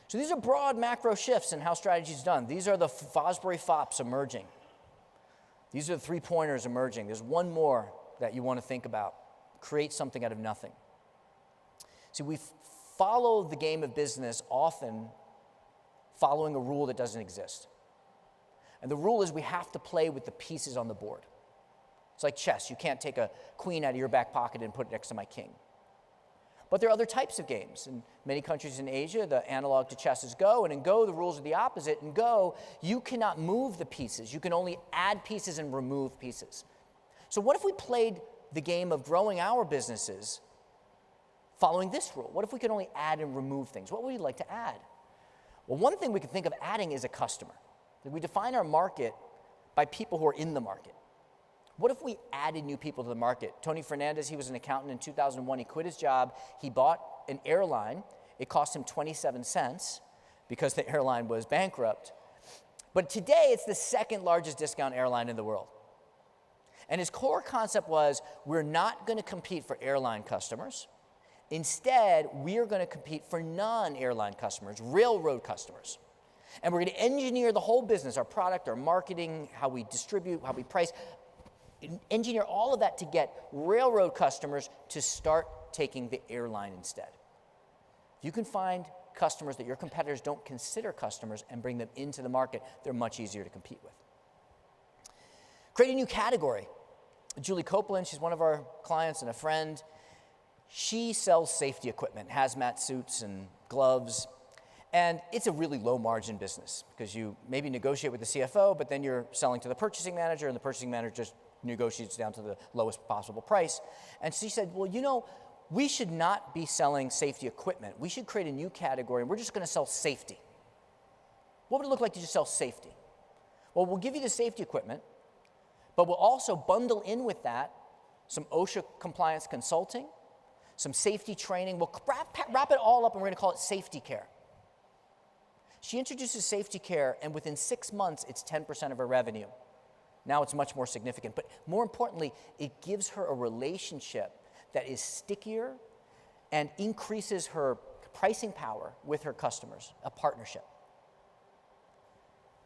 So these are broad macro shifts in how strategy is done. These are the Fosbury Fops emerging. These are the three-pointers emerging. There's one more that you want to think about. Create something out of nothing. See, we follow the game of business often following a rule that doesn't exist. And the rule is we have to play with the pieces on the board. It's like chess. You can't take a queen out of your back pocket and put it next to my king. But there are other types of games. In many countries in Asia, the analog to chess is Go, and in Go, the rules are the opposite. In Go, you cannot move the pieces. You can only add pieces and remove pieces. So what if we played the game of growing our businesses following this rule? What if we could only add and remove things? What would we like to add? Well, one thing we could think of adding is a customer. We define our market by people who are in the market. What if we added new people to the market? Tony Fernandez, he was an accountant in 2001. He quit his job. He bought an airline. It cost him 27 cents because the airline was bankrupt. But today, it's the second largest discount airline in the world. And his core concept was, we're not going to compete for airline customers. Instead, we are going to compete for non-airline customers, railroad customers. And we're going to engineer the whole business, our product, our marketing, how we distribute, how we price, engineer all of that to get railroad customers to start taking the airline instead. If you can find customers that your competitors don't consider customers and bring them into the market, they're much easier to compete with. Create a new category. Julie Copeland, she's one of our clients and a friend. She sells safety equipment, hazmat suits and gloves. And it's a really low margin business because you maybe negotiate with the CFO, but then you're selling to the purchasing manager, and the purchasing manager just negotiates down to the lowest possible price. And she said, well, you know, we should not be selling safety equipment. We should create a new category, and we're just going to sell safety. What would it look like to just sell safety? Well, we'll give you the safety equipment, but we'll also bundle in with that some OSHA compliance consulting, some safety training. We'll wrap it all up, and we're going to call it safety care. She introduces safety care, and within 6 months, it's 10% of her revenue. Now it's much more significant. But more importantly, it gives her a relationship that is stickier and increases her pricing power with her customers, a partnership.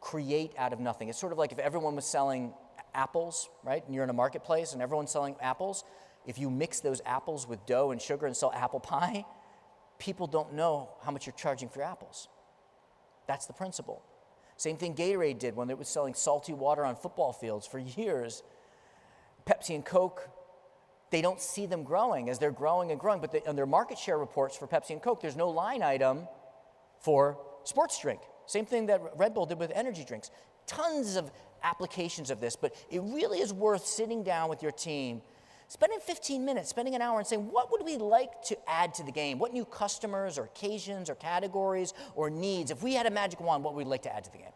Create out of nothing. It's sort of like if everyone was selling apples, right? And you're in a marketplace and everyone's selling apples. If you mix those apples with dough and sugar and sell apple pie, people don't know how much you're charging for your apples. That's the principle. Same thing Gatorade did when it was selling salty water on football fields for years. Pepsi and Coke, they don't see them growing as they're growing and growing, but on their market share reports for Pepsi and Coke, there's no line item for sports drink. Same thing that Red Bull did with energy drinks. Tons of applications of this, but it really is worth sitting down with your team, spending 15 minutes, spending an hour and saying, what would we like to add to the game? What new customers or occasions or categories or needs? If we had a magic wand, what would we like to add to the game?